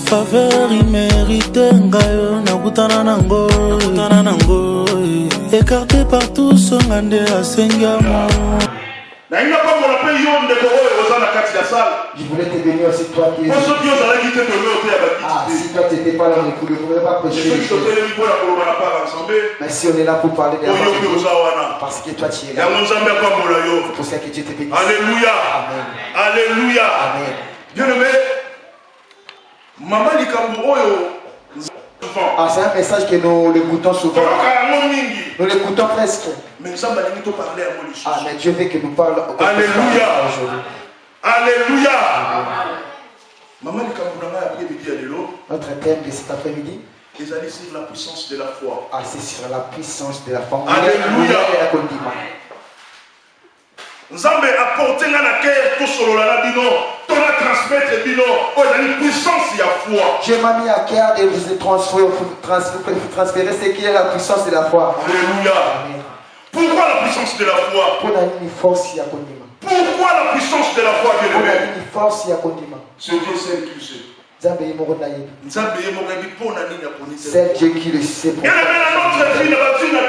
faveur immérité ngayo nakutana nango écarté par tous ngande asengiamo. Je voulais te bénir aussi toi qui es. Si toi tu n'étais pas là, on ne pouvait pas prêcher les choses. Mais si on est là pour parler de la parce que toi tu es là. C'est pour ça que Dieu te bénisse. Alléluia. Amen. Alléluia. Amen. Bien-aimé, Maman Likambo, c'est un message que nous l'écoutons souvent. Nous l'écoutons presque. Mais Dieu veut que nous parlions. Alléluia. Alléluia. Maman Likambo, notre thème de cet après-midi, c'est sur la puissance de la foi. C'est sur la puissance de la foi. Alléluia. Nous avons apporté dans la terre tout sur la bino, tout la transmettre bino, oh il y a une puissance de la foi. Dieu m'a mis à cœur de vous transférer ce qui est la puissance de la foi. Alléluia. Pourquoi la puissance de la foi? Pour une force y a condiment. Pourquoi la puissance de la foi, bien aimé? Pour une force y a condiment. C'est Dieu seul qui le sait. C'est Dieu qui le sait. Bien aimé, dans notre vie, dans la vie, il y a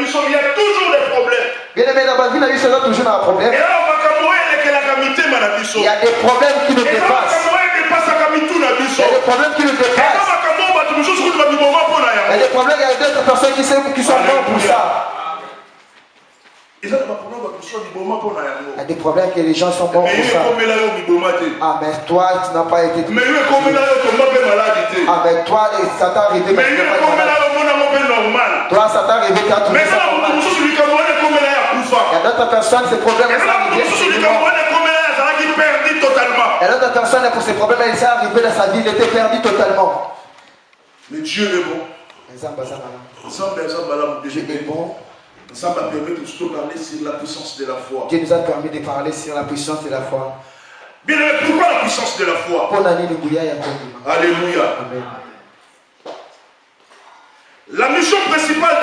toujours des problèmes. Bien aimé, dans la vie, il y a toujours un problème. Il y a des problèmes qui nous dépassent. Il y a des problèmes qui nous dépassent. Il y a des problèmes, il y a d'autres personnes qui sont mortes pour ça. Il y a des problèmes que les gens sont morts pour ça. Mais toi, tu n'as pas été. Mais toi, ça t'a arrivé. Toi, ça t'a arrivé quand tu es. Il y a d'autres personnes, ces problèmes sont arrivés. Et l'autre personne, pour ces problèmes, il s'est arrivé dans sa vie, il était perdu totalement. Mais Dieu est bon. Dieu est bon. Ça m'a permis de parler sur la puissance de la foi. Dieu nous a permis de parler sur la puissance de la foi. Bien, pourquoi la puissance de la foi? Alléluia. Amen. La mission principale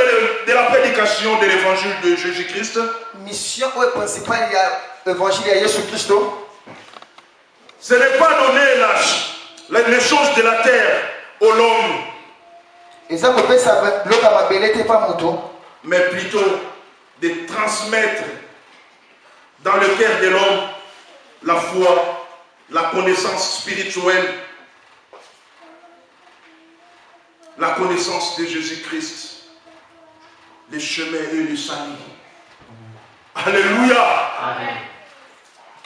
de la prédication de l'évangile de Jésus-Christ. Mission principale de l'évangile de Jésus-Christ. Ce n'est pas donner les choses de la terre au l'homme. Mais plutôt de transmettre dans le cœur de l'homme la foi, la connaissance spirituelle, la connaissance de Jésus-Christ, les chemins et le salut. Alléluia. Amen.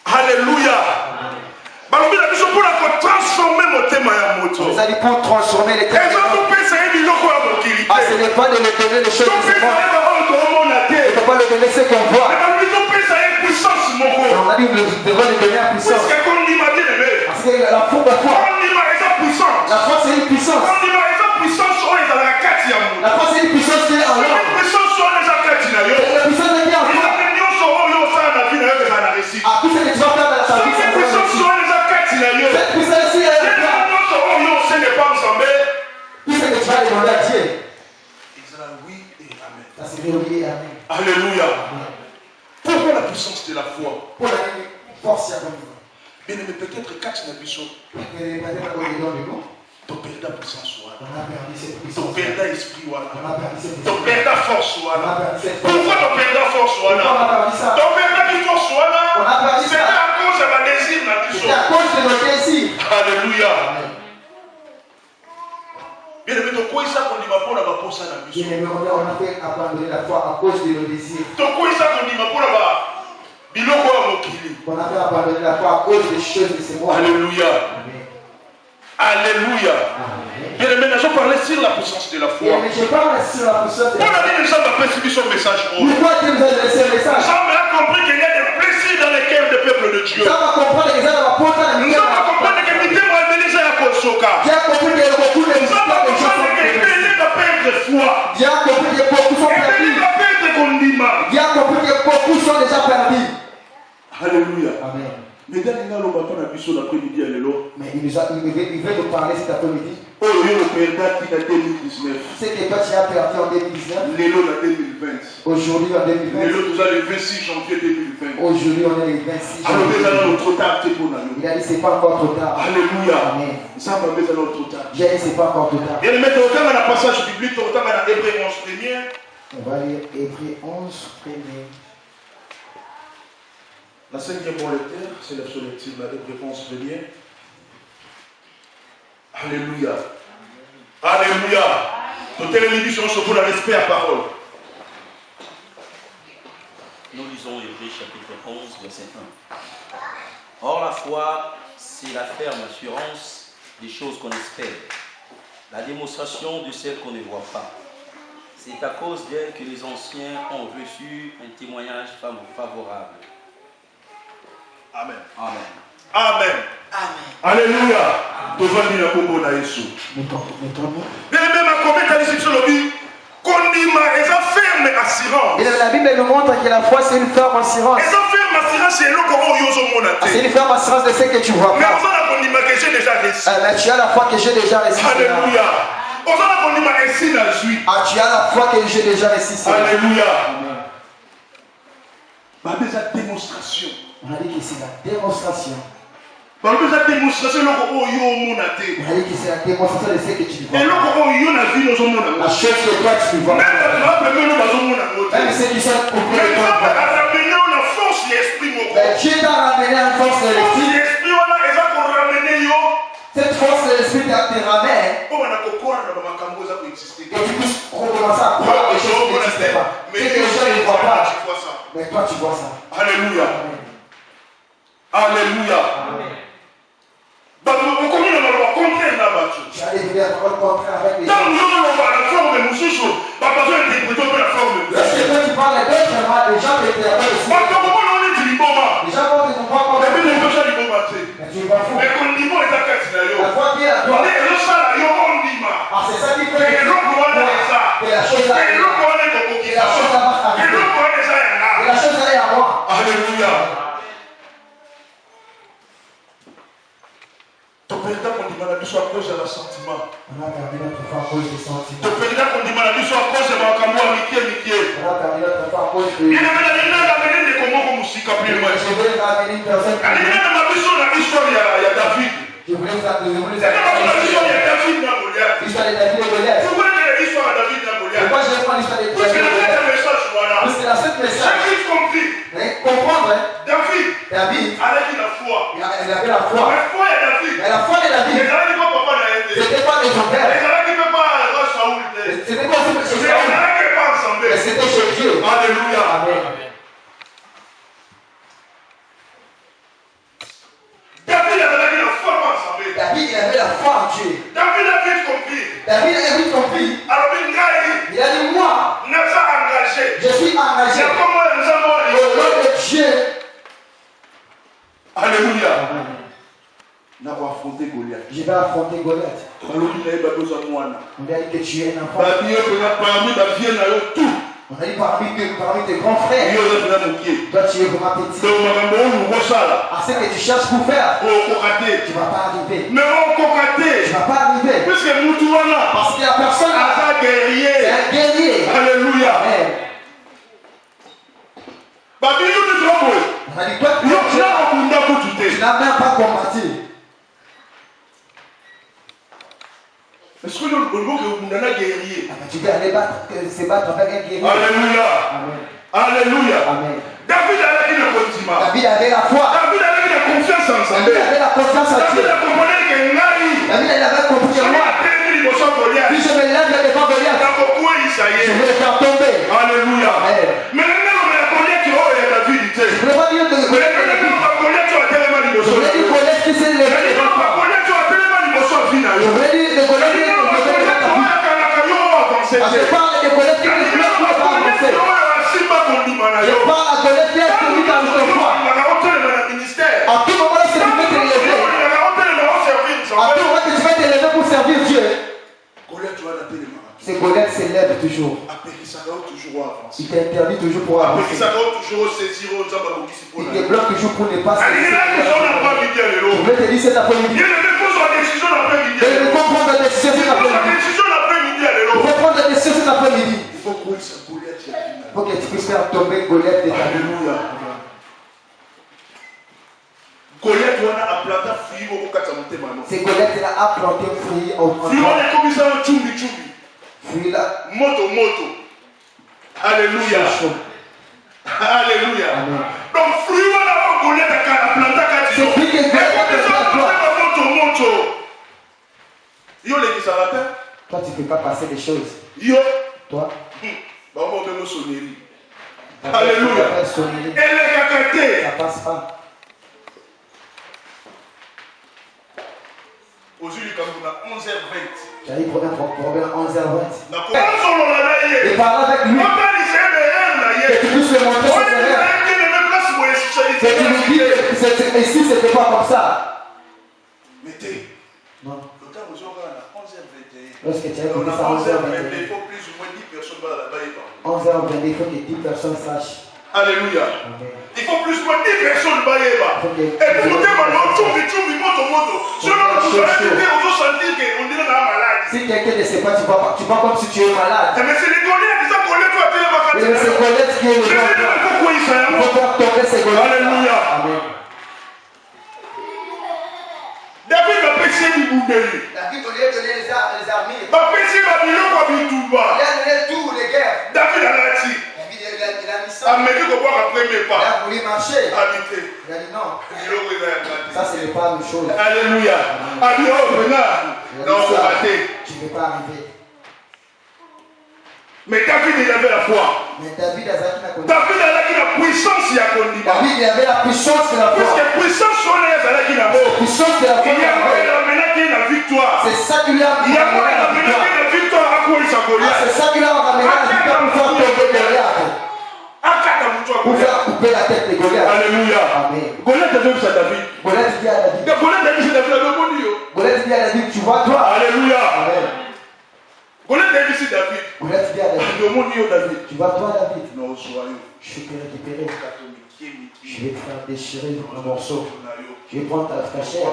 Alléluia. Vous allez pour transformer les cœurs. Ce n'est pas de leur donner les choses du monde. Il ne faut pas leur donner ce qu'on voit. On a dit que nous devons leur donner la puissance. Parce que la foi, la foi c'est une puissance. La foi c'est une puissance qui est en l'homme. La puissance qui est en toi. Tout ce que tu vas faire dans ta vie, c'est cette puissance-ci est en toi. Tout ce que tu vas demander à Dieu. Oui et amen. Ça signifie oui et amen. Alléluia. Pourquoi la puissance de la foi? Pour la force, bien aimé, peut-être 4 nations. Ton père da puissance. Ton père da esprit. Ton père da force. Pourquoi ton père da force? Ton père da force. C'est à cause de ma désir. C'est à cause de nos désirs. Alléluia. Bien aimé, ton quoi ça qu'on dit ma pour la posa na mission. Bien aimé, on a fait abandonner la foi à cause de nos désirs. Ton quoi ça qu'on dit ma pour la biloko ya mokili. On a fait abandonner la foi à cause des choses de ce monde. Alléluia. Amen. Alléluia. Bien aimé, nous allons parler sur la puissance de la foi. Bien aimé, je parle sur la puissance de la foi. On a dit que nous avons précisé son message. Pourquoi Dieu nous a laissé un message? Nous avons compris qu'il y a des plaisirs dans les cœurs des peuples de Dieu. Nous avons compris que la porte à nous avons compris que l'unité va bénir à Kosoka. Dieu a compris que beaucoup de nous avons compris que bénir la perdre foi. Dieu a compris que beaucoup sont perdus. La perdre condima. Dieu a compris que beaucoup sont déjà perdus. Alléluia. Amen. Mais il veut nous parler cet après-midi. Ce que toi tu as perdu en 2019. Aujourd'hui en 2020. Le 26 janvier 2020. Aujourd'hui on est le 26 janvier. Il a dit c'est pas encore trop tard. Alléluia. Amen. J'ai dit c'est pas encore trop tard. Et le mettre autant dans la passage biblique, autant dans Hébreux 11 premier. On va lire Hébreux 11 premier. La cinquième lecture, c'est la lecture de Hébreux 11 premier. Alléluia. Alléluia. Toutes les émissions sont pour la respect à parole. Nous lisons Hébreux chapitre 11, verset 1. Or la foi, c'est la ferme assurance des choses qu'on espère, la démonstration de celles qu'on ne voit pas. C'est à cause d'elle que les anciens ont reçu un témoignage favorable. Amen. Amen. Amen. Amen. Alléluia. Tu vas dire à Bobo na Yesu. Mais même à combien t'as dit sur le but qu'on dit ma ferme assurance. Et la Bible nous montre que la foi c'est une ferme assurance. Ferme assurance c'est le comment yoso monate. C'est une ferme assurance de ce que tu vois pas. Mais on a dit que j'ai déjà réussi. Mais tu as la foi que j'ai déjà réussi. Alléluia. On a dit que ici dans juif. Ah, tu as la foi que j'ai déjà réussi. Alléluia. Ma démonstration. On a dit que c'est la démonstration. On a dit que c'est la démonstration de ce que tu vois. La chose que toi tu vois. Même si tu sais pourquoi Dieu t'a ramené en force de l'esprit. Cette force de l'esprit te ramène. Et tu puisses recommencer à croire les choses qui n'existent pas. C'est que les gens ne voient pas. Mais toi tu vois ça. Alléluia. Alléluia. On connaît le contraire là-bas. Tu allais venir le contraire avec les gens. Tant que nous avons la forme de Moussouchou, pas besoin d'interpréter la forme de Lorsque toi tu parles d'autres, les gens t'interprètent aussi. Les gens vont te comprendre comme mais tu vas fou. mais qu'on dit bon, La foi qui est à toi. Ah, c'est ça qui fait que la chose arrive. Et la chose va arriver. Et la chose allait à moi. Alléluia. Ton père qu'on dit maladie soit à cause de la sentiment. On a perdu notre foi à cause des sentiments. Ton père qu'on dit maladie soit à cause de ma camou amitié. On a perdu notre foi à cause de... Il y a des comment comme musique plus loin. Je voulais ramener une personne plus loin. Il y a l'histoire il y a David. Je voulais vous appeler. Il y a David dans Goliath. L'histoire de David et Goliath. Vous voulez l'histoire de David dans Goliath? Pourquoi je vais prendre l'histoire de David et Goliath? Parce que la seule message. J'ai compris. Comprendre, hein? David avait la foi. Il avait la foi. La foi de David. Mais la foi de David. C'était pas de son père. C'était pas chez Saül. Mais c'était chez Dieu. Alléluia. Amen. David avait la foi ensemble. David il avait la foi en Dieu. David a vite compris. David a vite compris. Alors il a dit moi. Je suis engagé. Au nom de Dieu. Alléluia. Je vais affronter Goliath. Je vais affronter Goliath. On a dit que tu es un enfant. On a dit parmi tes grands frères. Toi tu es vraiment petit. À ce que tu cherches pour faire. Tu ne vas pas arriver. Tu ne vas pas arriver. Parce que la personne c'est un guerrier. Alléluia. Amen. On a dit toi tu n'as même pas combattu. Est-ce que le guerrier? Tu dois aller se battre avec un guerrier. Alléluia. Amen. Alléluia. Amen. David avait le continent. David avait la foi. David avait la confiance en sa David avait la confiance en Dieu. David avait compris que moi, si je me lève devant Goliath, je vais le faire tomber. Alléluia. Amen. Mais je ne veux pas dire de Goliath. Je voulais dire Goliath qui s'est levé devant toi. Je voulais dire de Goliath qui s'est levé devant ta vie. Parce que je parle de Goliath qui ne peut pas avancer. Je parle à Goliath qui est celui dans notre foi. À tout moment, c'est tu peux te lever. À tout moment, tu vas te lever pour servir Dieu. C'est Goliath se lève toujours. Il t'interdit toujours pour avancer. Il te bloque toujours pour ne pas se lever. Je vais te dire cet après-midi. De comprendre tes décision cet après-midi. Il faut prendre des décisions cet après-midi. Il faut que Goliath y arrive. Il faut que tu puisses faire tomber Goliath de ta vie. Goliath a planté un fruit au Kata Motema. C'est Goliath qui a planté un fruit au fruit est comme ça, chumbi chumbi. Fruit là. Moto moto. Alléluia. Alléluia. Amen. Donc fruit on a Goliath a planté Kati. C'est fruit que Goliath a planté. Moto moto. Yo les salataires. Toi tu ne peux pas passer des choses. Yo. Toi. Bah on va même sonner. Alléluia. Elle est cacatée. Ça passe pas. Aujourd'hui, quand on a 11h20. J'arrive pour un problème 11h20. Et parle avec lui. Et tu puisses le montrer sur ses rêves. Et tu lui dis que ici, c'était pas comme ça. Mettez. Non. Le temps où on a 11h21. Lorsque tu as écouté ça à 11h21. Il faut plus ou moins 10 personnes là-bas. 11h22, il faut que 10 personnes sachent. Alléluia. Amen. Il faut plus ou moins 10 personnes là-bas. Et pour dire maintenant, tu moto. Sinon, tu vas arrêter, on va sentir qu'on dirait qu'on est malade. Si quelqu'un ne sait pas, tu vois comme si tu es malade. Mais c'est les Goliaths, ça Goliath va faire ma Mais c'est Goliath qui est le roi. Il faut faire tomber ces Goliaths. Alléluia. Amen. David a péché du Boudeli. David au lieu de donner les armées. Il a péché la biloko à Bitouba. Il a donné tout les guerres. David a lâché. Il a mis ça. A mené de voir après mes pas. Il a voulu marcher. Habiter. Il a dit non. Biloko il a Ça c'est pas une chose. Alléluia. Alléluia. Non, on va rater. Tu ne peux pas arriver. Mais David il avait la foi. Mais David a la puissance il y a David il avait la puissance de la foi. Parce que puissance sur les qui n'a pas. Puissance de la foi. Il y a la victoire. C'est ça qui lui a Il y a la victoire à quoi il s'en Goliath. C'est ça qui lui a ramené la victoire pour faire tomber Goliath. Pour faire couper la tête de Goliath. Alléluia. Amen. Goliath a dit à David. Goliath dit à David. Goliath dit à David, tu vois toi. Alléluia. Amen. Goliath a dit à David. Goliath dit à David. Tu vois toi David. Non, soyez. Je vais te récupérer. Je vais te faire déchirer un morceau. Je vais prendre ta chair.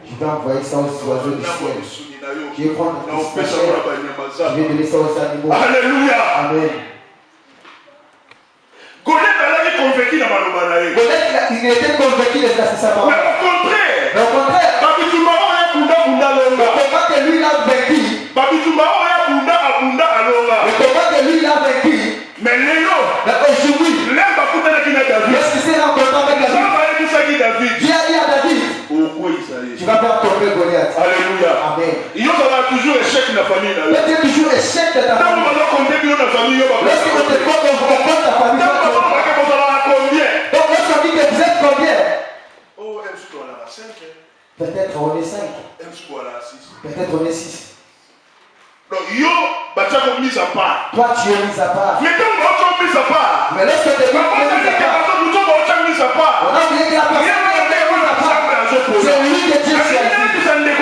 Je vais envoyer ça aux oiseaux du ciel. Je vais prendre ta chair. Je vais donner ça aux animaux. Alléluia. Amen. Goliath a été convaincu dans Malobanae. Goliath il était convaincu de ça, c'est sa parole. Mais au contraire. Mais au contraire. Le combat que lui il a vaincu. Le combat que lui il a vaincu. Mais aujourd'hui, lorsqu'il s'est rencontré avec David, Dieu a dit à David, tu vas faire tomber Goliath. Alléluia. Amen. Il y aura toujours échec dans la famille. Il y a toujours échec dans ta famille. Lorsque on te compte, on compte ta famille. Donc lorsqu'on dit que vous êtes combien? Peut-être on est 5. Peut-être on est 6. Donc, mis à part. Toi, tu es mis à part. Mais quand mis à part. Mais lorsque tu es mis à part, on a oublié que la personne est mise à part. C'est lui que Dieu choisit. Je voulais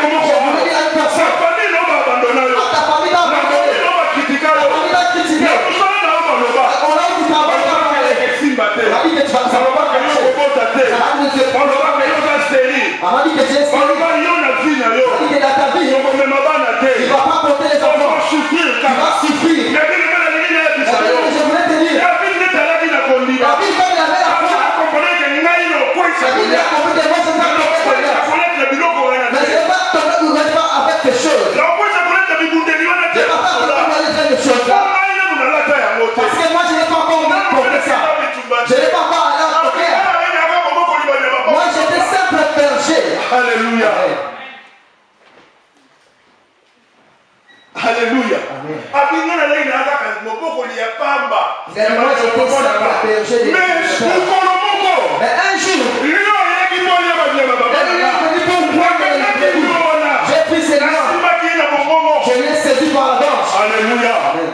dire à une personne. Ta famille n'a pas abandonné. Ta famille n'a pas critiqué. On a dit ça va pas parler. On a dit que tu vas ça va pas marcher. On a dit que tu es stérile. On a dit que dans ta vie, tu ne vas pas porter les enfants. Tu vas souffrir. Je voulais te dire. David, quand il avait la foi, il a compris que moi, c'est pas tomber Goliath. Mais c'est pas tomber Goliath avec des choses. C'est pas tomber des choses là. Parce que moi, je n'ai pas encore compris ça. Je n'ai pas encore allé en prière. Moi, j'étais simple berger. Alléluia. Alléluia. Amen. Mais un jour, j'ai pris ses mains. Je l'ai saisi par la danse. Alléluia. Amen.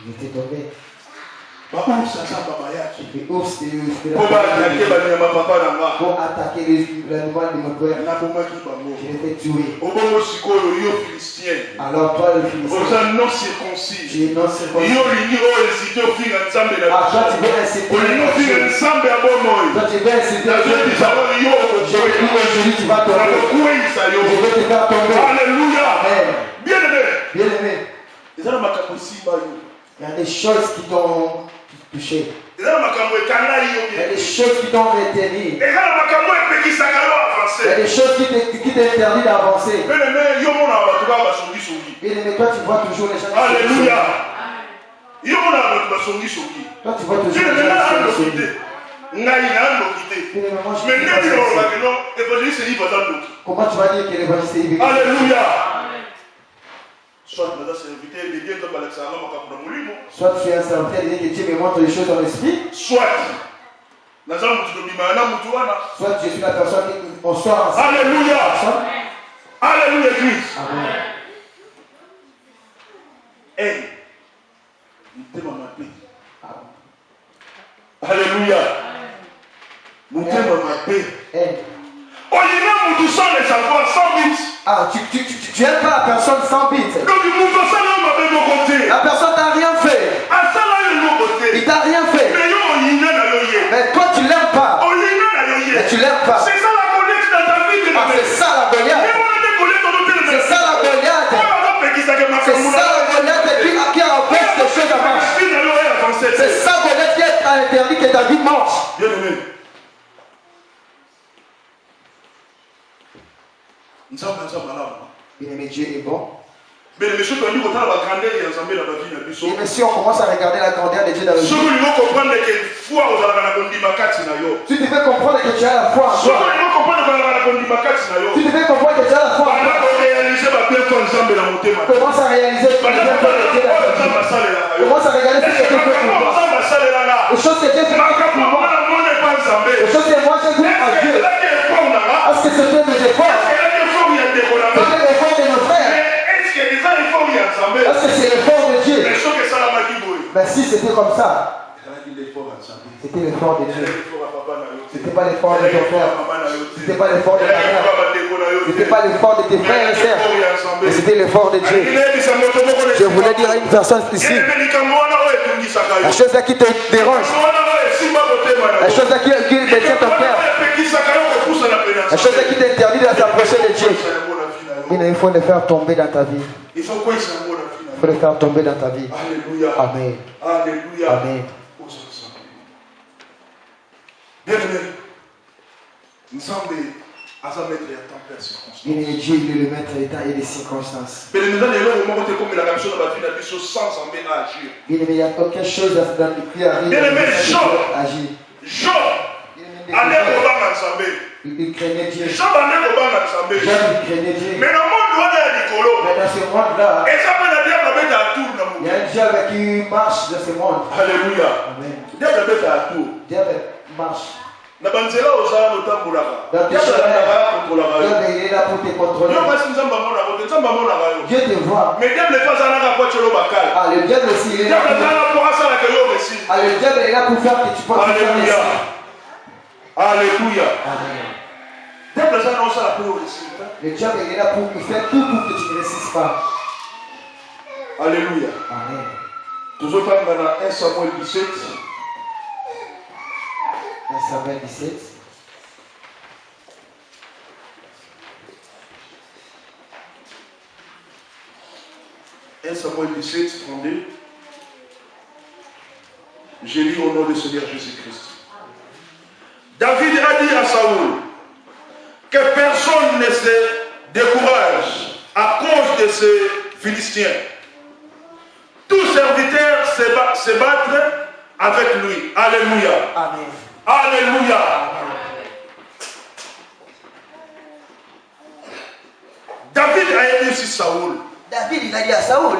Il était tombé. Pour attaquer l'animal de mon père. Je l'ai fait tuer. Alors toi le Philistin, tu es non circoncis. Ah, toi tu veux inciter. Toi tu veux inciter. aujourd'hui tu vas tomber. Je vais te faire tomber. Alléluia. Amen. Bien-aimé. Bien-aimé. Il y a des choses qui t'ont touché. Il y a des choses qui t'ont retenu. Il y a des choses qui t'interdisent d'avancer. Bien-aimé, toi tu vois toujours les gens. Alléluia. Toi tu vois toujours les gens. Comment tu vas dire que l'évangile est biblique? Alléluia. Soit tu es un serviteur et que Dieu me montre les choses dans l'esprit. Soit tu es la personne qu'on soit ensemble. Alléluia. Alléluia, Église. Amen. Hey. Alléluia. Nous t'aimons ma paix. Oh, il y a un sans les savoir, sans bits. Ah, tu n'aimes pas la personne sans bits. La personne t'a rien fait. Il t'a rien fait. Mais toi tu l'aimes pas. Mais tu l'aimes pas. C'est ça la Goliath dans ta vie. Ah, c'est ça la Goliath. C'est ça la Goliath. C'est ça la Goliath qui empêche les choses à marcher. C'est ça Goliath qui est interdit que ta vie marche. Bien aimé. Bien-aimé, Dieu est bon. Mais monsieur, on commence à regarder la grandeur de Dieu dans le vie. Tu devais comprendre que tu as la foi en toi. Tu devais comprendre que tu as la foi en toi. Commence à réaliser ce que Dieu fait pour Dieu. Commence à regarder ce que Dieu fait pour toi. Les choses que Dieu fait pour moi. Les choses que moi j'ai fait à Dieu. Est-ce que c'était mes efforts? Pas les efforts de nos frères. Est-ce que c'est l'effort de Dieu? Mais si c'était comme ça, c'était l'effort de Dieu. C'était pas l'effort de ton frère. C'était pas l'effort de ta mère. C'était pas l'effort de tes frères et sœurs. Mais c'était l'effort de Dieu. Je voulais dire à une personne ici, la chose là qui te dérange, la chose là qui détient ton cœur, la chose là qui t'interdit de t'approcher de Dieu, il faut le faire tomber dans ta vie. Il faut le faire tomber dans ta vie. Alléluia. Amen. Alléluia. Amen. Bien-aimé, nous sommes des maîtres et temps circonstances. Dieu, il est le maître des temps et des circonstances. Mais nous allons comme la même chose dans la vie de sans amener à agir. Bien-aimé, il y a aucune chose dans le qui arrive. Bien-aimé, Job allait au banc ensemble. Il craignait Dieu. Job allait au banc ensemble. Job craignait Dieu. Mais dans le monde, mais dans ce monde-là, et ça peut la dire la bête à tour. Il y a un diable qui marche dans ce monde. Alléluia. Amen. Diable bête à tour. Diable marche. Na banzela oza notambolaka. Diable est là pour te contrôler. Dieu te voit. Mais diable n'est pas là pour te lobacal. Ah, le diable aussi il est là pour... Ah, le diable est là pour faire que tu passes. Alléluia. Alléluia. Amen. Le diable est là pour faire tout pour que tu ne réussisses pas. Alléluia. Amen. Toujours dans 1 Samuel 17. 1 Samuel 17. Samuel 17, 32. J'ai lu au nom du Seigneur Jésus-Christ. David a dit à Saoul que personne ne se décourage à cause de ces Philistins. Tous serviteurs se battent avec lui. Alléluia. Amen. Alléluia. David a dit aussi Saoul. David, il a dit à Saoul.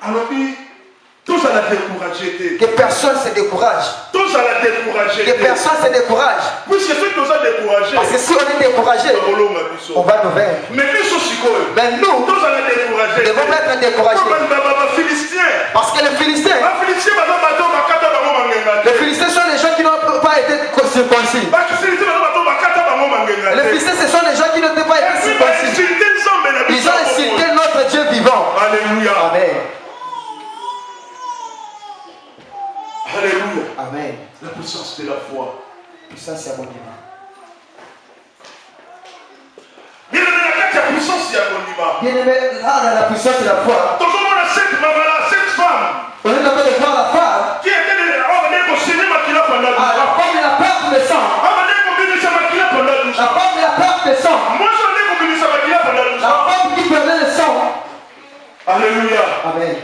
Alors puis, tous à la décourager. Que personne se décourage. Tous à la décourager. Que personne se décourage. Puisque ceux qui nous ont découragés. Parce que si on est découragé, on va nous vaincre. Mais nous, tous à la décourager. Devons être découragés. Parce que les Philistins. Les Philistins sont les gens qui n'ont pas été circoncis. Les Philistins, ce sont les gens qui n'ont pas été circoncis. Ils ont insulté notre Dieu vivant. Alléluia. Amen. Alléluia. Amen. La puissance de la foi. Puissance à mon niveau. puissance ya kondima. Bien-aimé, là, la puissance de la foi. Tozomona cette maman-là, cette femme. On est capable de voir la femme. Qui était au cinéma qui l'a pendant 12 ans. La femme de la perte de sang. La femme de la perte de sang. Moi, j'en ai compris ça pendant 12 ans. La femme qui perdait le sang. Alléluia. Amen.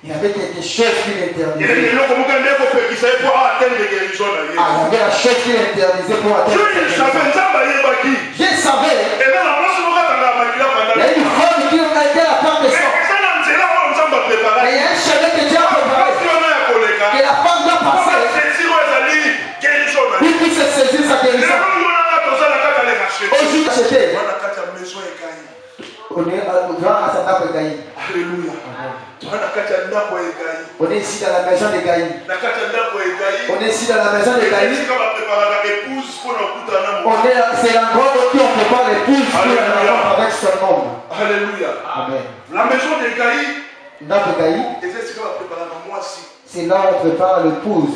Il y avait quelque chose qui l'interdisait. Il y avait la chose qui l'interdisait pour atteindre. Je savais. Il y a une femme qui a été la perte de sang. Mais il y a un chemin que Dieu a préparé. Que la femme doit passer. Pour qu'il se saisisse sa guérison. Aujourd'hui, acheter. On est dans sa table de Gaï. Alléluia. On est ici dans la maison de Gaï. On est ici dans la maison de Gaï. C'est l'endroit où on prépare l'épouse pour la rencontre avec son homme. Alléluia. Amen. La maison de Gaï. Notre Gaï. C'est là où on prépare l'épouse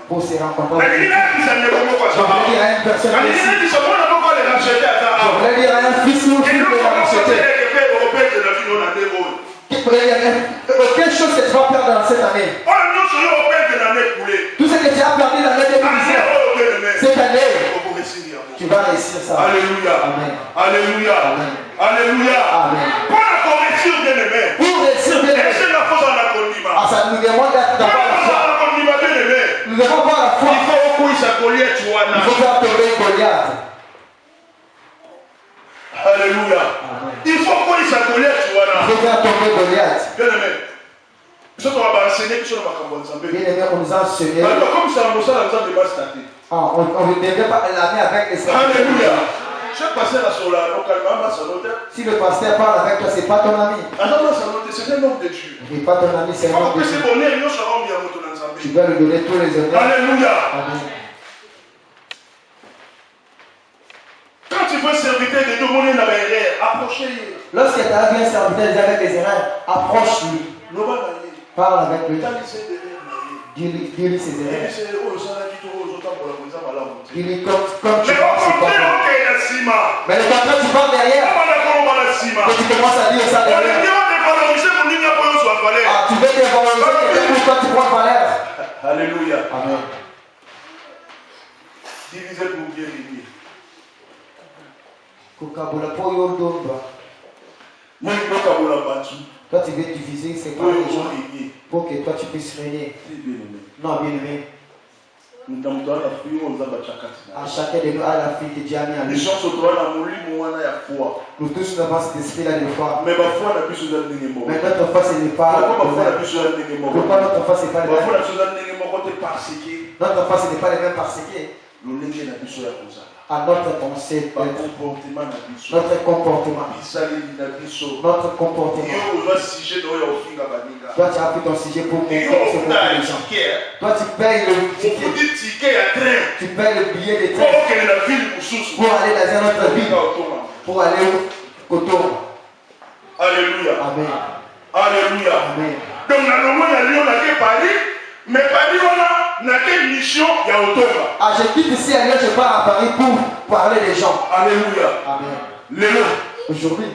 pour se rencontrer. Je voulais dire à une personne ici. Je voulais dire à un fils ou fille de la racheter. Aucune chose que tu vas perdre dans cette année. Tout ce que tu as perdu dans l'année 2017, cette année, tu vas réussir ça. Alléluia. Amen. Alléluia. Amen. Alléluia. Amen. Pour réussir, bien aimé. Pour réussir, bien aimé. Ça nous demande d'avoir la foi. Nous devons avoir la foi. Il faut faire tomber Goliath. Alléluia. Il faut qu'il s'accolière, tu vois. Il faut faire tomber Goliath. Bien aimé. Bien aimé, on nous a enseigné. Comme ça, on ne devrait pas l'amener avec les serviteurs. Alléluia. Chaque pasteur a son calme, si le pasteur parle avec toi, ce n'est pas ton ami. C'est un homme de Dieu. Ce n'est pas ton ami, c'est un homme de Dieu. Tu dois lui donner tous les honneurs. Alléluia. Amen. Quand tu veux serviteur de demander la erreur, approchez-le. Lorsque tu as vu un serviteur avec des erreurs, approche-lui. Parle avec lui. Dis-lui ses erreurs. Dis-lui comme tu penses. Mais le contraire, tu parles derrière. Mais tu commences à dire ça derrière. Ah, tu veux te valoriser pourquoi tu prends valeur. Alléluia. Amen. Divisez pour bien aimer. Toi, tu veux diviser, c'est pas les gens pour que toi tu puisses régner. Non, bien aimé. À chacun de nous a la fille que Dieu a mis en lui. Nous tous nous avons cet esprit-là de foi. Mais notre foi, ce n'est pas. Pourquoi notre foi, ce n'est pas le même? Notre foi, ce n'est pas le même parce que à notre pensée, notre comportement. Toi, tu as pris ton sujet pour montrer ce que les gens. Toi, tu payes le ticket. Tu payes le billet de train pour aller dans une autre ville. Pour aller au Coton. Alléluia. Amen. Alléluia. Amen. Donc, nous allons à Paris, mais Paris, on a une mission, il y a Otoba. Ah, je quitte ici à Lyon, je pars à Paris pour parler des gens. Alléluia. Amen. Aujourd'hui,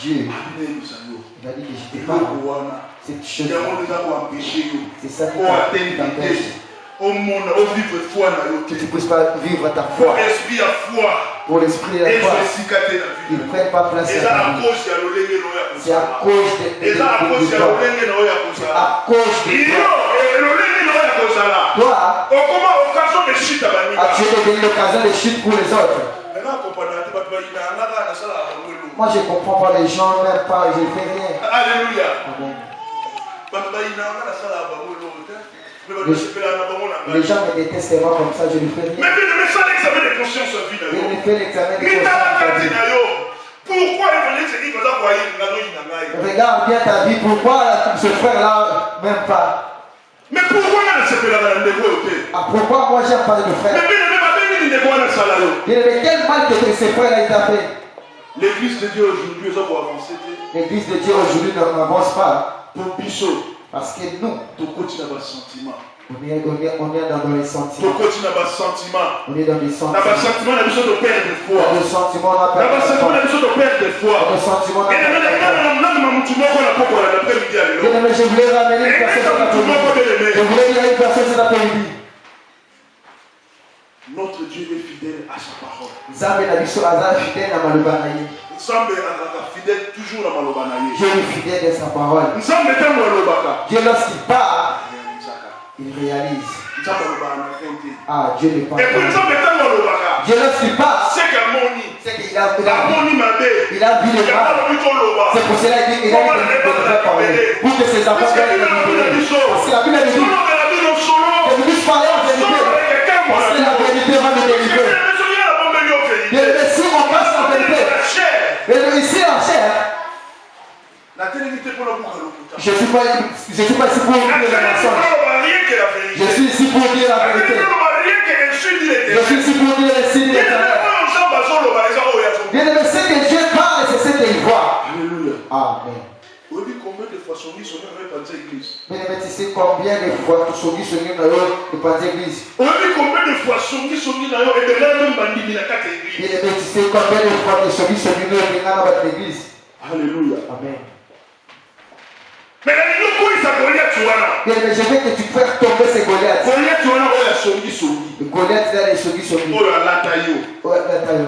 Dieu, il a dit que je t'ai pas cette chose. C'est ça qui t'empêche. Que tu ne puisses pas vivre ta foi. Pour l'esprit de la foi. Il ne prenne pas place à ta vie. C'est à cause de toi. À cause de toi. Toi, as-tu donné l'occasion de chute pour les autres? Moi, je ne comprends pas les gens, même pas, je ne fais rien. Alléluia. Amen. Les gens me détestent moi comme ça, je ne fais rien. Mais ça, l'examen de conscience en vie. Je ne fais l'examen de conscience. Pourquoi regarde bien ta vie, pourquoi ce frère-là, même pas? Mais pourquoi pourquoi moi j'aime pas de frère? Mais quel mal que ce frère-là il t'a fait? L'église de Dieu aujourd'hui, l'église de Dieu aujourd'hui n'avance pas. Parce que nous, on est dans les sentiments. On est dans les sentiments. Dans le sentiment, on a besoin de perdre de foi. Dans le sentiment, on a Dans le sentiment, on a besoin de perdre de foi. Dans le sentiment, on a Et je voulais ramener une personne cet après-midi. Je voulais dire une personne cet après-midi. Notre Dieu est fidèle à sa parole. Zambé n'a biso aza fidèle à Malobanaye. Nzambe azaka fidèle toujours à Malobanaye. Dieu est fidèle à sa parole. Nzambe tango alobaka. Dieu lorsqu'il parle, il réalise. Ah, Dieu ne parle pas. Et puis Nzambe tango alobaka. Dieu lorsqu'il parle, c'est qu'Amoni. C'est qu'il a vu le mal. C'est pour cela qu'il a parlé. Pour que ses enfants viennent le libérer. Parce que la Bible dit que nous puissions parler en vérité. Parce que la vérité va nous délivrer. Mais si on passe en vérité, et ici en chair, je ne suis pas ici pour dire le mensonge. Je suis ici pour dire la vérité. Je suis ici pour dire les signes éternels. Bien aimé, ce que Dieu parle, c'est ce qu'il voit. Alléluia. Amen. Combien de fois son lit sonné dans l'église? Bien aimé, tu sais combien de fois son lit sonné dans l'église? Combien de fois son lit sonné dans l'église? Et de là même bandit dans la église. Bien aimé, tu sais combien de fois son lit sonné dans l'église? Alléluia. Amen. Mais la Bible dit que Goliath tuana. Bien aimé, je veux que tu fasses tomber ces Goliaths. Goliath tuana ou la songi songi. Goliath là les songi songi. Oh la latayo. Oh la latayo.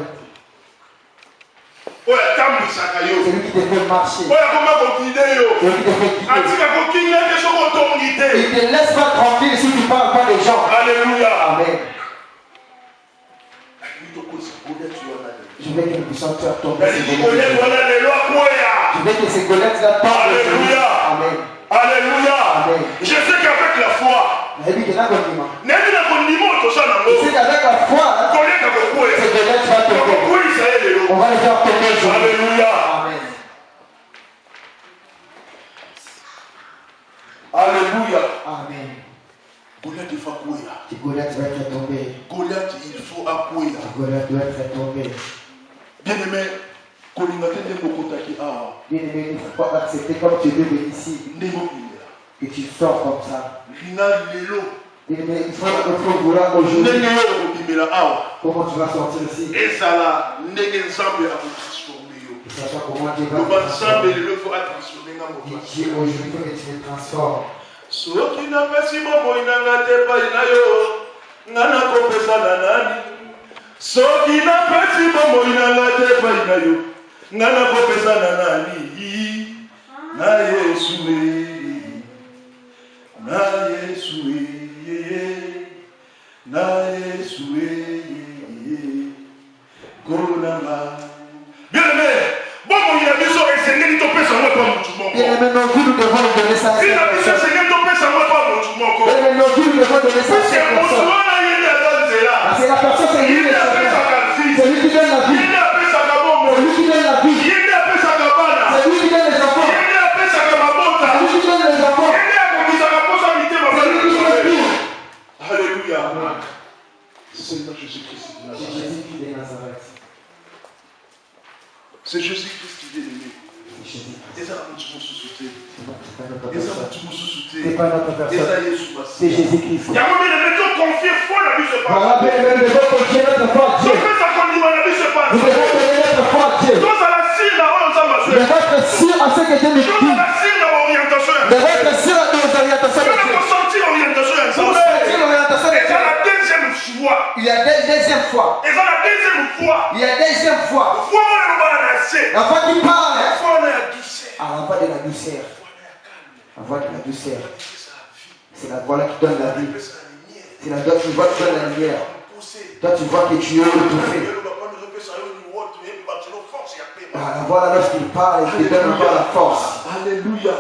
Oh la tambu sakayo. C'est lui qui te fait marcher. Oh la comment continuer yo. C'est lui qui te fait quitter. Atika continuer que son autorité. Il te laisse pas tranquille si tu parles pas des gens. Alléluia. Amen. Je veux que nous puissions faire tomber ces Goliaths. Je veux que ces Goliaths là tombent. Alléluia. Amen. Alléluia. Amen. Je sais qu'avec la foi. C'est qu'avec la foi, ces Goliaths va tomber. On va les faire tomber. Alléluia. Amen. Alléluia. Amen. Goliath il faut accourir. Goliath va être tombé. Goliath il faut accourir. Goliath doit être tombé. Bien aimé, bien aimé, il ne faut pas accepter comme tu veux venir ici. Que tu sors comme ça. Bien aimé, il faut vouloir aujourd'hui. Comment tu vas sortir ici? Et ça va comment Dieu va transformer. Dieu aujourd'hui que tu me transformes. Soki na pesi bomoi na ngate pa inayo ngana kopesa na nani soki na pesi bomoi na ngate pa inayo ngana kopesa na nani na Yesu na Yesu na Yesu Kolanga bien aimé bomoi ya biso esengeli topesa moi pa mutu moko bien aimé nos vies nous devons donner ça. Bien aimé nos vies nous devons donner ça. Parce que la personne c'est lui. C'est lui qui donne la vie. C'est lui qui donne la vie. C'est lui qui donne les enfants. C'est lui qui donne les enfants. C'est lui qui donne tout. Alléluia. Seigneur Jésus-Christ de Nazareth. C'est Jésus-Christ qui vient d'aimer. C'est Jésus-Christ. Voilà, bien aimé, nous devons confier notre foi à Dieu. Nous devons donner notre foi à Dieu. De votre sûr à ce que Dieu nous dit. De votre sûr à nos orientations de Dieu. Pour sentir l'orientation de Dieu. Il y a deuxième fois. Il y a deuxième fois. La voix qui parle. Ah, la voix de la douceur. La voix de la douceur. C'est la voix là qui donne la vie. C'est la voix qui donne la lumière. Toi, tu vois que tu es étouffé. Ah, la voix là, lorsqu'il parle, il te donne encore la force. Alléluia.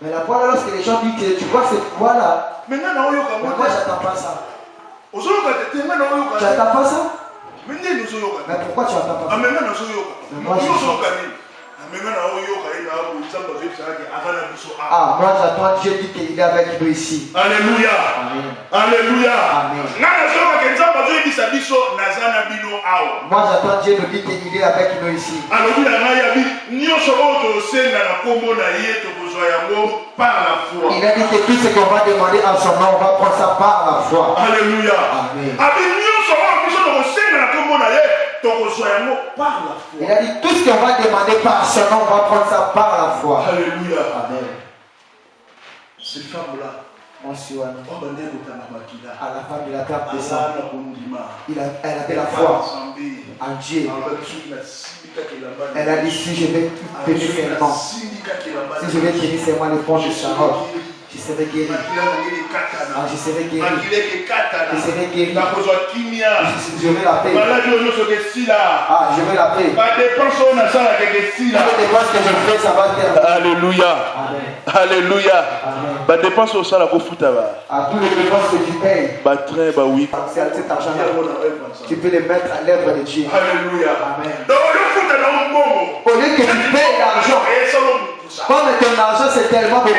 Mais la voix là, lorsque les gens disent que tu vois cette voix là, mais moi, j'attends pas ça. Tu n'attends pas ça? Mais pourquoi tu n'attends pas ça? Mais moi, Ah, moi j'attends Dieu dit qu'il est avec nous ici. Alléluia. Amen. Alléluia. Amen. Moi j'attends Dieu nous dit qu'il est avec nous ici. Il a dit que tout ce qu'on va demander en son nom, on va prendre ça par la foi. Alléluia. Amen. Il a dit tout ce qu'on va demander par son nom, on va prendre ça par la foi. Alléluia. Amen. Cette femme-là, Monsieur, à la femme de la table de sang, elle avait la foi en Dieu. Elle a dit si je vais tenir seulement, si je vais tenir seulement le pont de Sharon, je serai guéri. Ah, je serai guéri. Je serai guéri. Je vais la paix. Ah, je vais la paix. Toutes les dépenses que je fais, ça va être. Alléluia. Alléluia. Bah dépense au salaire pour foutre là. À tous les dépenses que tu payes. Bah très bah oui. C'est cet argent-là. Tu peux les mettre à l'œuvre de Dieu. Alléluia. Amen. Au lieu que tu payes l'argent, comme ton argent c'est tellement beaucoup,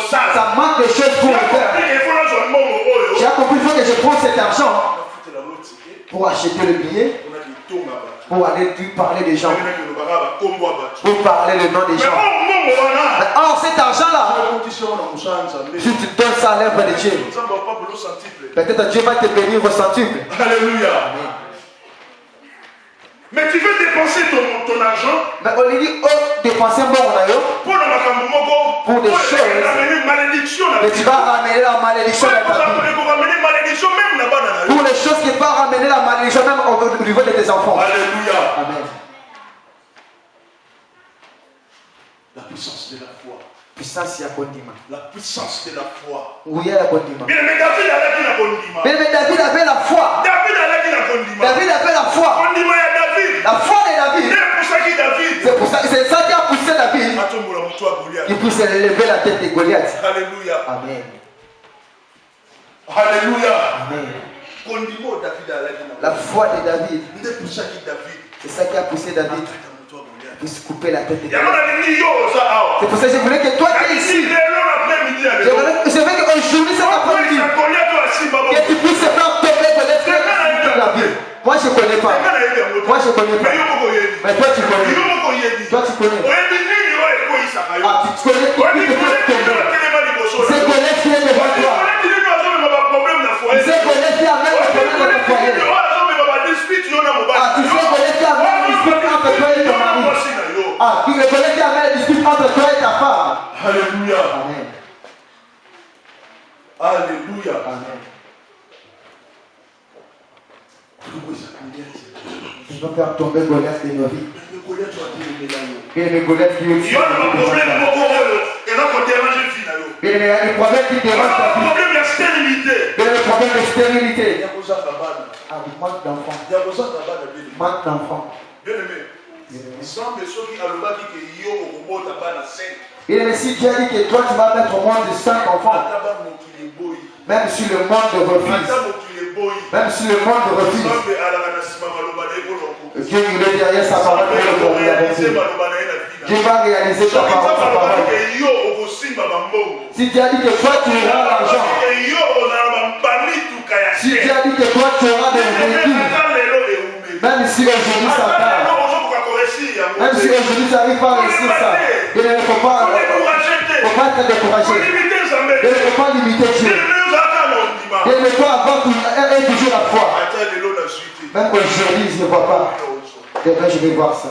ça manque de choses pour le faire. J'ai compris, il faut que je prenne cet argent pour acheter le billet, pour aller parler des gens, pour parler le nom des gens. Or cet argent-là, si tu donnes ça à l'œuvre de Dieu, peut-être Dieu va te bénir au centuple. Alléluia. Mais tu veux dépenser ton argent. Mais on lui dit, oh, dépenser bon, pour des choses. Mais tu vas ramener la malédiction dans ta vie. Pour les choses qui vont ramener la malédiction même au niveau de tes enfants. Alléluia. Amen. La puissance de la foi. Puissance ya kondima. La puissance de la foi. Oui, il y a la kondima. Mais David avait la kondima. Mais David avait la foi. David avait la kondima. David avait la foi. Kondima ya David. La foi de David. C'est pour ça qui a poussé David. Il puisse lever la tête de Goliath. Alléluia. Amen. Alléluia. Amen. Kondima David a la foi de David. C'est ça qui a poussé David. Pour se couper la tête de Goliath. C'est pour ça que je voulais que toi tu es ici. Je veux qu'aujourd'hui cet après-midi, que tu puisses faire tomber Goliath de la vie. Moi je ne connais pas. Moi je ne connais pas. Mais toi tu connais. Toi tu connais. Ah, tu connais tout ce que tu peux tomber. C'est Goliath qui est devant toi. C'est Goliath qui a même le problème de ton foyer. Ah, tu sais Goliath qui a même le dispute entre toi et ton mari. Ah, tu sais Goliath qui a même le dispute entre toi et ta femme. Alléluia. Amen. Alléluia. Amen. Ils vont faire tomber Goliath de nos vies. Et le Goliath qui est aussi. Il y a le problème qui dérange ta vie. Il y a le problème de stérilité. Ah, du manque d'enfants. Manque d'enfants. Et si Dieu a dit que toi tu vas mettre au monde de 5 enfants, même si le monde refuse, même si le monde refuse, Dieu il est derrière sa parole pour le avancer. Dieu va réaliser sa parole. Si Dieu a dit que toi tu auras l'argent, si Dieu a dit que toi tu auras des véhicules, même si aujourd'hui ça part, même si aujourd'hui tu n'arrives pas à réussir ça, il ne faut pas être découragé. Il ne faut pas limiter Dieu. Il ne faut avoir toujours la foi. Même aujourd'hui je ne vois pas. Demain je vais voir ça.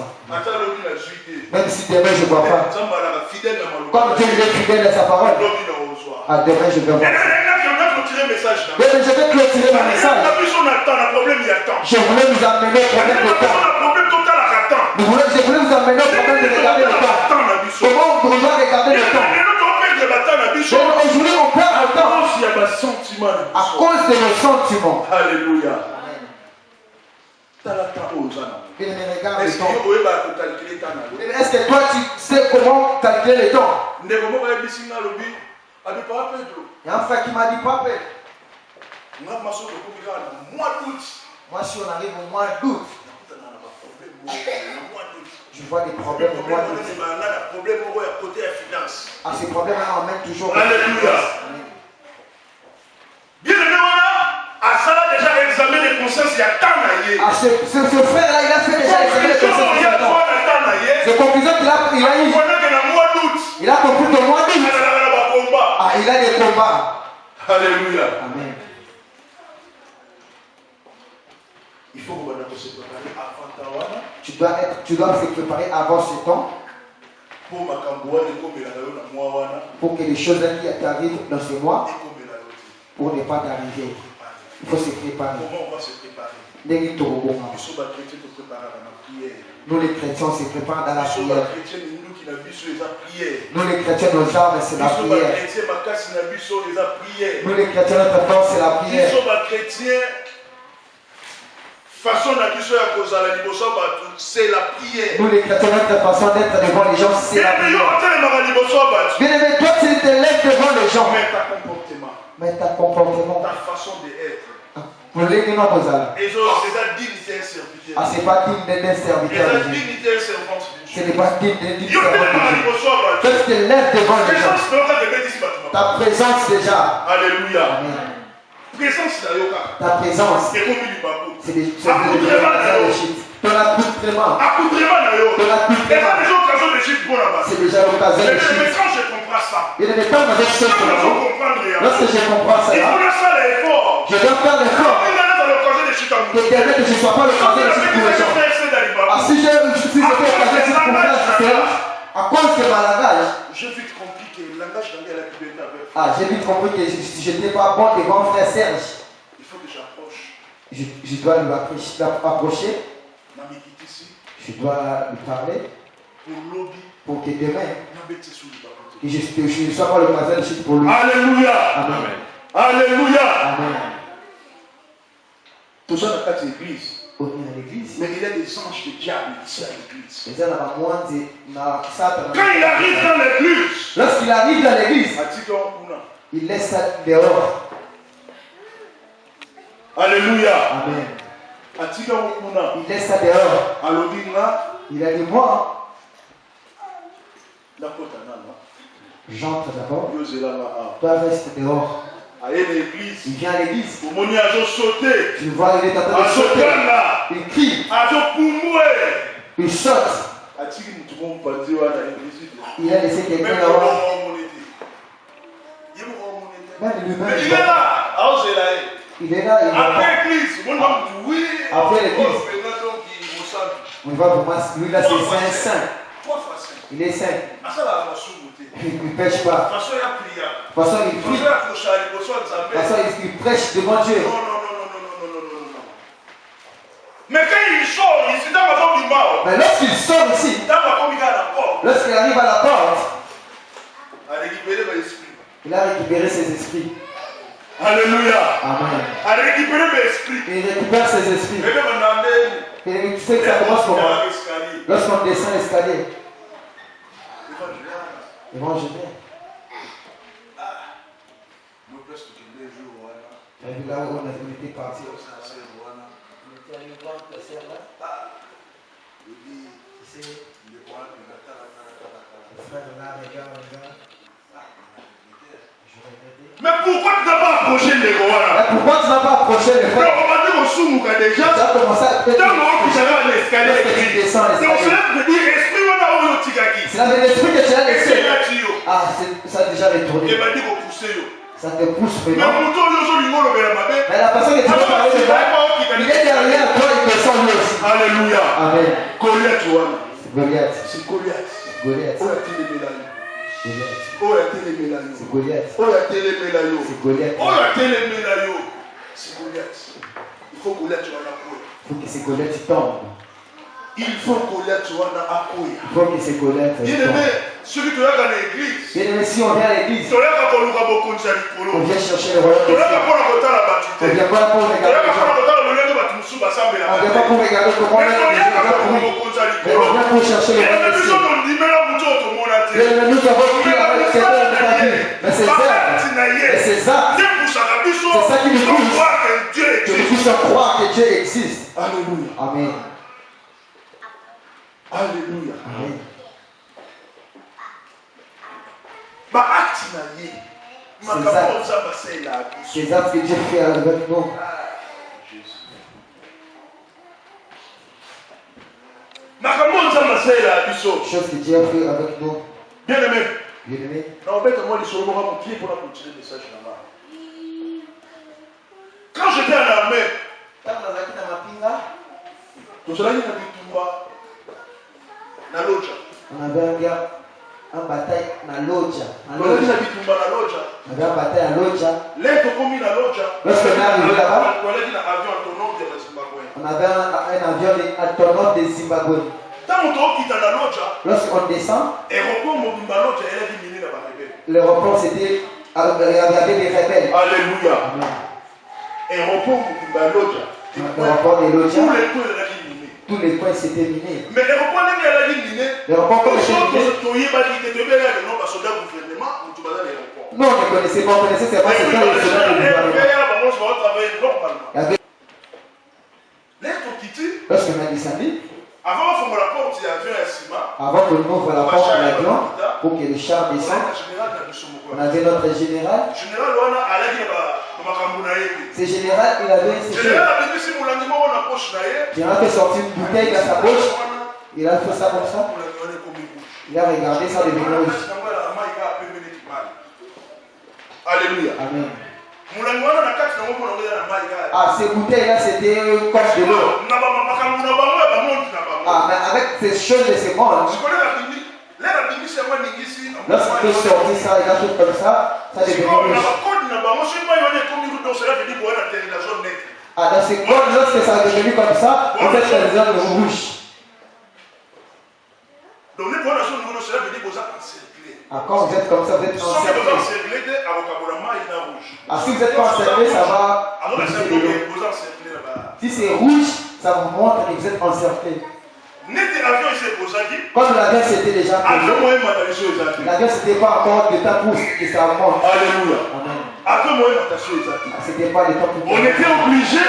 Même si demain je ne vois pas. Comme Dieu est fidèle à sa parole. Ah, demain je vais voir ça. Mais je vais clôturer mon message. Je voulais vous amener au problème de temps. Je voulais vous amener au problème de regarder le temps. Comment on doit regarder le temps? Aujourd'hui on perd le temps à cause de nos sentiments. Alléluia. Il me regarde le temps. Est-ce que toi tu sais comment calculer le temps? Il y a un frère qui m'a dit papa. Moi si on arrive au mois d'août, Je vois des problèmes au mois d'août. Ah, ces problèmes-là emmènent toujours. Alléluia. Bien aimé, à ça là déjà examen de conscience, il y a tant d'ailleurs. Ah, ce frère-là, il a fait déjà l'examen de conscience. C'est conclusion qu'il a eu. Il a compris qu'au mois d'août, ah, il a des combats. Alléluia. Amen. Il faut que se préparer avant Tawana. Tu dois se préparer avant ce temps. Pour que les choses qui arrivent dans ce mois, pour ne pas arriver. Il faut se préparer. Comment on va se préparer? Nous les chrétiens, on se prépare dans la prière. Nous les chrétiens, nos armes, c'est la prière. Nous les chrétiens, notre force, c'est la prière. C'est la prière. Nous les chrétiens, notre façon d'être devant les gens, c'est la prière. Bien aimé, toi tu te lèves devant les gens. Mais ta comportement, ta façon d'être. pour les gens, ah, c'est pas digne d'un serviteur de Dieu. Ce n'est pas digne d'un serviteur de Dieu. Toi tu te lèves devant les gens. Ta présence déjà. Alléluia. Amen. Ta présence, c'est des ton accoutrement. C'est déjà l'occasion de chute. Il est temps avec ce lorsque je comprends ça, je dois faire l'effort de permettre que je ne sois pas l'occasion de chute pour les gens. Ah, si j'ai l'occasion de chute pour les gens, à cause de ma langage, j'ai vite compris que je n'étais pas bon devant frère Serge. Il faut que j'approche. Je dois lui approcher. Je dois lui parler. Pour que demain, que je ne sois pas l'occasion de chute pour lui. Alléluia. Amen. Alléluia. Amen. Tout ça dans l'église. L'église. Mais il y a des anges de diable ici à l'église. Quand il arrive dans l'église, lorsqu'il arrive dans l'église, il laisse ça dehors. Alléluia. Amen. Il laisse ça dehors. Il a dit moi. J'entre d'abord. Toi reste dehors. Il vient à l'église. Tu le vois, il est en train de sauter. Il crie. Il saute. Il a laissé quelqu'un là-bas. Même lui-même. Il est là. Il est là. Après l'église. Après l'église. On va pour moi. Lui là, c'est saint. Il est saint. Il ne pêche pas. De toute façon, il prie. De toute façon, il prêche devant Dieu. Non. Mais quand il sort, il se dans la zone du mal. Mais lorsqu'il sort ici, lorsqu'il arrive à la porte, il a récupéré ses esprits. Alléluia. Amen. Il récupère mes esprits. Il récupère ses esprits. Et tu sais que ça commence comment? Lorsqu'on descend l'escalier, ils vont jeter. T'as vu là où on était parti? On était allé voir le cerf là. Tu sais, le frère là, regarde. Mais pourquoi tu n'as pas approché les Goana? Pourquoi tu n'as pas approché les frères? On va dire au Soumouka déjà. Tu as commencé à péter. Dans le haut, tu allais à l'escalier. C'est cela de dire esprit, on a eu le tigaki. C'est l'esprit que tu as laissé. Ah, ça a déjà retourné. Il m'a dit qu'on poussait. Ça te pousse vraiment. Mais la personne que tu veux parler de là, il est derrière toi, il te sent lui aussi. Alléluia. Amen. Goliath. Goliath. C'est Goliath. Goliath. Oh, il a été c'est Goliath. Oh, il a été c'est Goliath. Oh, il a été c'est Goliath. Il faut Goliath soit là. Il faut que ces Goliath tombent. Il faut Goliath soit là. Il faut que ces Goliath tombent. Bien aimé, celui qui est dans l'église. Bien aimé, si on vient à l'église, on vient chercher le royaume de Dieu. On vient pas pour regarder les gens. On vient pas pour regarder comment on est. Mais on vient pour chercher le royaume de Dieu. Bien aimé, nous avons pris avec ces œuvres de ta vie. Mais ces œuvres, c'est ça qui nous pousse. Que nous puissions croire que Dieu existe. Alléluia. Amen. Alléluia. Amen. Ces actes que Dieu fait avec nous. Chose que Dieu a fait avec nous. Bien aimé. Bien aimé. Quand j'étais en armée, on avait un gars en bataille dans Lodja. On avait une bataille à Lodja. Lorsqu'on est arrivé là-bas, on avait un avion autonome des Zimbabwe. Lorsqu'on descend, l'aéroport c'était avec des rebelles. Alléluia. L'aéroport de Lodja, tous les coins s'étaient minés. Mais L'aéroport comme c'était miné, non, on ne connaissait pas, on connaissait seulement ce que les soldats de gouvernement. Lorsqu'on a descendu, avant que nous ouvre la porte de l'avion, pour que le char descende, on avait notre général. Ce général, il avait un général qui a sorti une bouteille dans sa poche. Il a fait ça comme ça. Il a regardé ça devenir rouge. Alléluia. Amen. Ah, ces bouteilles-là, c'était comme de l'eau. Ah, mais avec ces choses de ce monde, lorsqu'il est sorti ça, il a fait comme ça, ça devient rouge. Ah, dans ces codes, lorsque ça est devenu comme ça, on fait des zones rouges. Ah, quand vous êtes comme ça, vous êtes encerclé. Ah, si vous êtes pas encerclé, ça va. Si c'est rouge, ça vous montre que vous êtes encerclé. Comme l'avion s'était déjà posé, l'avion c'était pas encore de temps pour que ça monte. Alléluia. Amen. C'était pas le temps pour. On était obligé.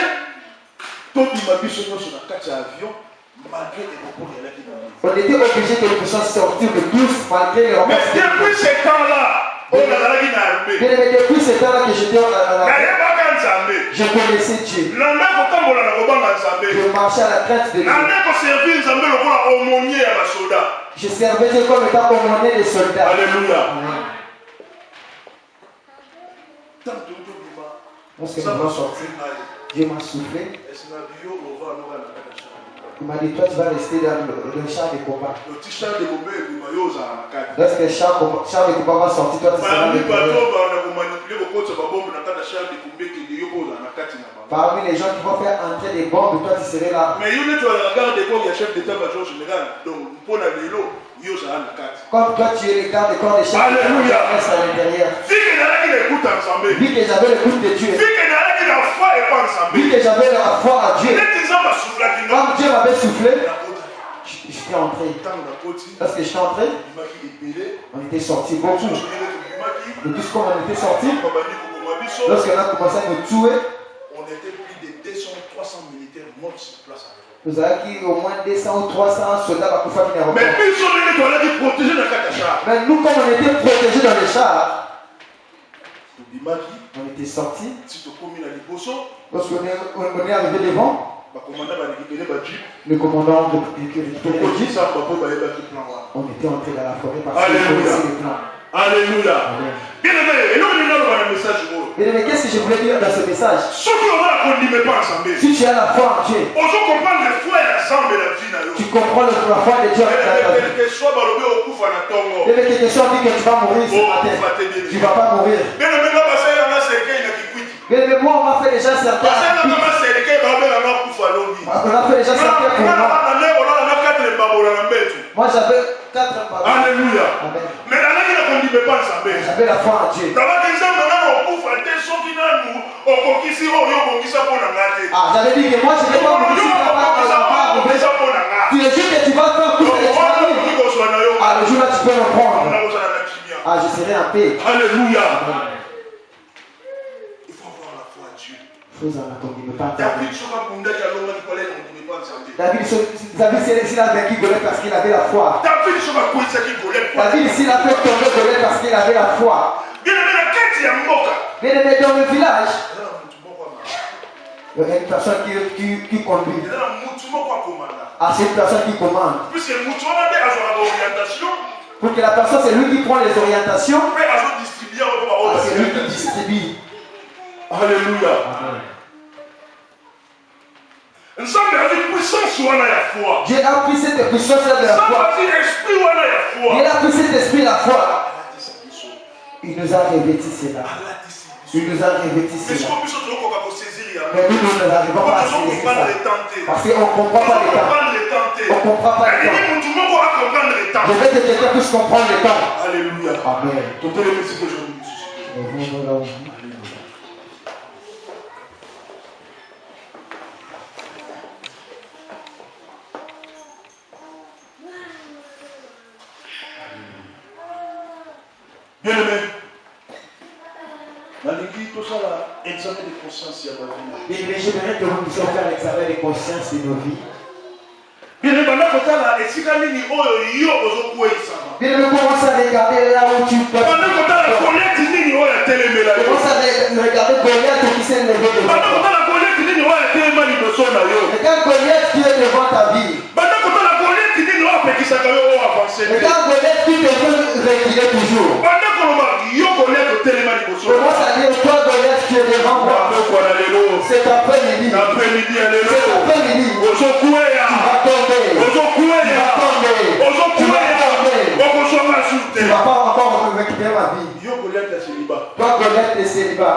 On était obligé que nous puissions sortir de tous malgré les repas. Mais depuis ce temps-là, depuis ce temps-là que j'étais en armée, je connaissais Dieu. Je marchais à la traite de Dieu. Je servais Dieu comme étant aumônier des soldats. Alléluia. Lorsque nous sommes sortis, Dieu m'a soufflé. Il m'a dit, toi tu vas rester dans le char de combat. Lorsque le char de combat va sortir, toi tu seras le parmi les gens qui vont faire entrer des bombes, toi tu serais là. Mais tu regardes des bombes, il y a chef d'état-major général. Donc, pour la vélo, comme toi tu es le garde des corps des chefs, alléluia, reste à l'intérieur. Vu que j'avais l'écoute de Dieu, vu que j'avais la foi à Dieu, quand Dieu m'avait soufflé, je suis entré. Lorsque je suis entré, on était sortis beaucoup. De tout ce qu'on était sortis, lorsqu'on a commencé à nous tuer, on était plus de 200, 300 militaires morts sur place. Nous avons au moins 200 ou 300 soldats pour faire une mais nous, comme on était protégés dans les chars, on était sortis. Lorsqu'on est arrivé devant, le commandant de l'équipe, on était entré dans la forêt parce qu'il connaissait les plans. Alléluia. Bien aimé, qu'est-ce que je voulais dire dans ce message? Si tu as la foi en Dieu, tu comprends la foi de Dieu dans ta vie. Quel que soit dit que tu vas mourir ce matin, tu ne vas pas mourir. Mais moi, on m'a fait déjà certains. On a fait déjà certains pour moi. Moi, j'avais 4 ans. Alléluia. Mais j'avais la foi en Dieu. Ah, j'avais dit que moi, je ne vais pas mourir si tu es sûr que tu vas faire tout ce que tu vas dire. Ah, le jour là, tu peux me prendre. Ah, je serai en paix. Alléluia. Il faut David s'il a vaincu Goliath parce qu'il avait la foi. David s'il a fait tomber Goliath parce qu'il avait la foi. Bien aimé dans le village, il y a une personne qui conduit. Ah, c'est une personne qui commande. Pour que la personne, c'est lui qui prend les orientations. Ah, c'est lui qui distribue. Alléluia. Amen. Dieu a pris cette puissance de la foi. Dieu a pris cet esprit de la foi. Il nous a revêtis cela. Il nous a revêtis cela. Mais nous n'arrivons pas à saisir ça. Parce qu'on ne comprend pas les temps. On ne comprend pas les temps. Je vais te quelqu'un puisse comprendre les temps. Alléluia. Amen. Bien aimé, examen de conscience. J'aimerais que nous puissions faire l'examen de conscience de nos vies. Bien aimé, comment ça regarder là où tu peux. Commence à regarder Goliath qui s'est levé devant toi. Regarde Goliath qui est devant ta vie. Regarde Goliath qui te veut reculer toujours. Commence à dire toi Goliath qui est devant moi. C'est après-midi. C'est après-midi. Tu vas tomber. Tu vas pas encore récupérer ma vie. Toi Goliath est célibat.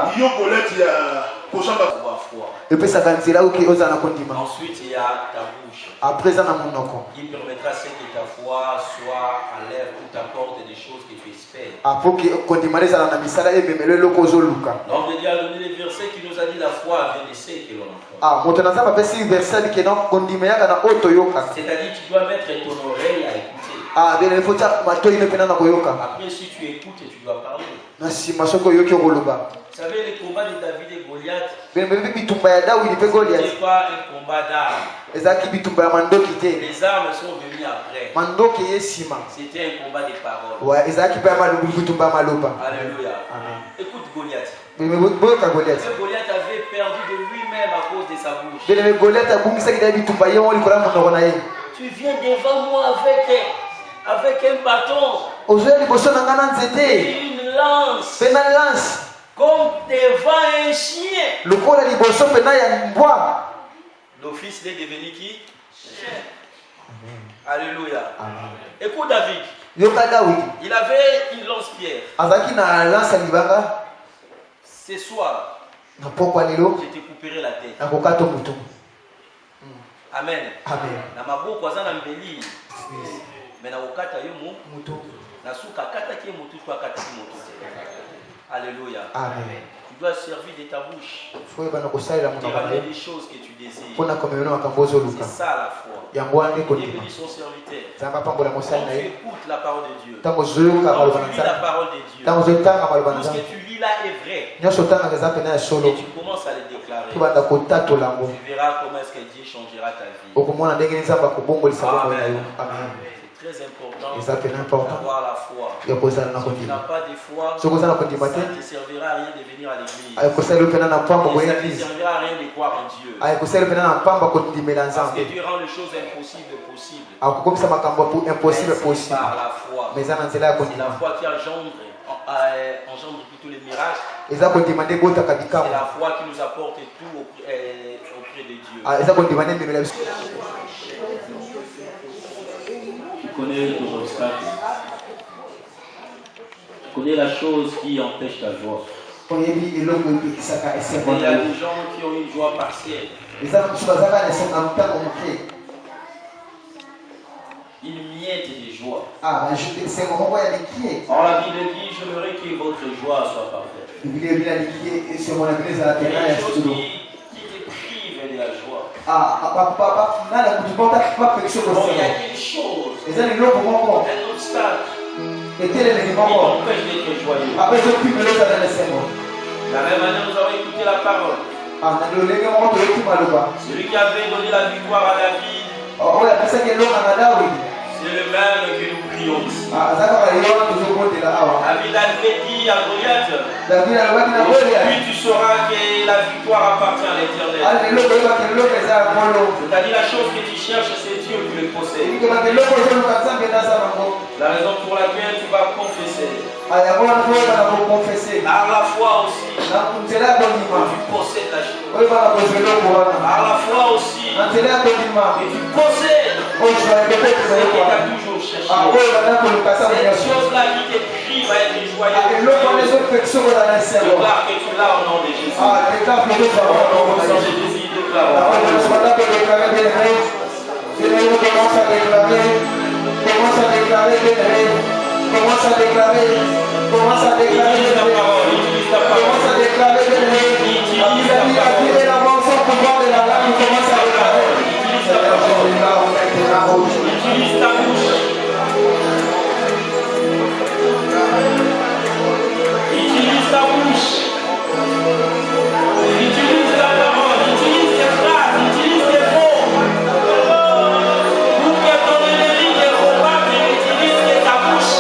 Et puis ça va là où tu oses en condiment. Ensuite il y a ta bouche. Après ça dans mon nom. Il permettra que ta foi soit à l'air ou t'apporte des choses que tu espères. Pour que condiment ça dans la misala et même le lokozo luka. Donc Dieu a donné les versets qui nous a dit la foi vient de ce que l'on entend. Ah, maintenant ça va passer verset qui non condiment ya na auto yoka. C'est-à-dire tu dois mettre ton oreille à écouter. Ah, bien il faut ça mato ine pena na koyoka. Après si tu écoutes tu dois parler. Na si masoko yoki koloba. Vous savez les combats de David et Goliath. Bien bitumba ya David pe Goliath. C'est pas un combat d'armes. Ezaki bitumba ya mandoki te. Les armes sont venues après. Mandoki yesima. C'était un combat de paroles. Ouais, ezaki pa malubu bitumba maloba. Alléluia. Amen. Écoute Goliath. Mais boka Goliath. Goliath avait perdu de lui-même à cause de sa bouche. Bien Goliath abungisa ki David bitumba ye on likola monoko na ye. Tu viens devant moi avec un bâton. Ozeli boso na ngana nzete. Une lance. Pena lance. Comme devant un chien. Le corps de bosso pena ya mbwa. L'office est devenu qui? Alléluia. Écoute David. Yoka David. Il avait une lance-pierre. Azaki na lance libanga. Ce soir. Na pokwa lelo. Je te couperai la tête. Na kokato mutu. Amen. Amen. Na maboko azana mbeli. Mais na okata yo mutu. Na suka kata ki mutu to akata ki mutu. Alléluia. Amen. Tu dois servir de ta bouche. Faut bana kosaila Tu ramènes les choses que tu désires. Pona komeno makambozo luka. C'est ça la foi. Yango ande ko Dieu bénit son serviteur. Zamba pambola mosala na ye. Écoute la parole de Dieu. Tango zoyoka malobana lis la parole de Dieu. Tango zoyitanga malobana Tout ce que tu lis là est vrai. Nyosho tanga eza pena ya solo. Et tu commences à le déclarer. Tubanda kotato lango. Tu verras comment est-ce que Dieu changera ta vie. Okomona ndenge nzamba kobongolisa bongo na yo. Amen. C'est très important d'avoir la foi. Si tu n'as pas de foi, ça ne te servira à rien de venir à l'église. Ça ne te servira à rien de croire en Dieu. Parce que Dieu rend les choses impossibles possibles. Par la foi. C'est la foi qui engendre plutôt les miracles. C'est la foi qui nous apporte tout auprès de Dieu. Tu connais tes obstacles. Tu connais la chose qui empêche ta joie. Il y a des gens qui ont une joie partielle. Ils miettent des joies. Or la Bible dit, j'aimerais que votre joie soit parfaite. Il y a des choses qui te privent de la joie. Il y a quelque chose, un obstacle qui t'empêche d'être joyeux. De la même manière, nous avons écouté la parole. Celui qui avait donné la victoire à David, c'est le même que nous prions ici. David avait dit à Goliath, aujourd'hui tu sauras que la victoire appartient à l'Éternel. C'est-à-dire la chose que tu cherches, c'est Dieu qui le possède. La raison pour laquelle tu vas confesser. À la fois aussi, tu possèdes la chose. À la fois aussi, tu possèdes ce que tu as toujours cherché. Cette chose-là qui te prive à être joyeux. Déclare que tu l'as au nom de Jésus. Au nom de Jésus, déclare. Commence à déclarer, commence à déclarer, commence à déclarer, attirer l'avance au pouvoir de la langue, commence à déclarer. Utilise ta bouche. Utilise ta bouche. Utilise ta parole, utilise tes phrases, utilise tes mots. Pour que ton ennemi ne combatte, utilise ta bouche.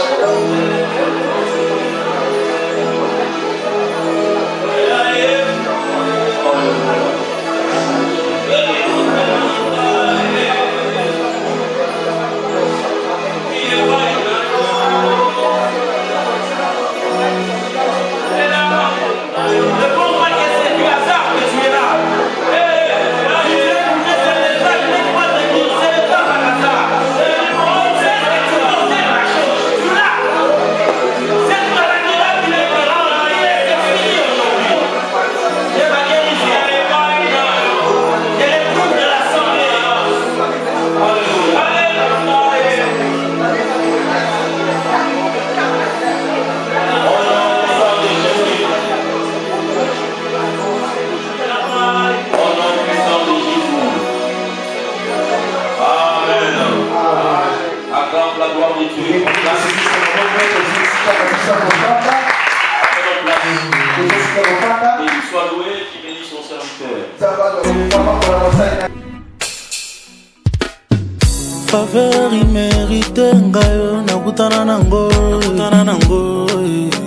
Faveur immérité ngayo nakutana nango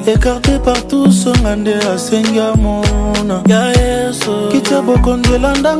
écarté par tous ngande asenga mona ya yeso kitya bokondelanda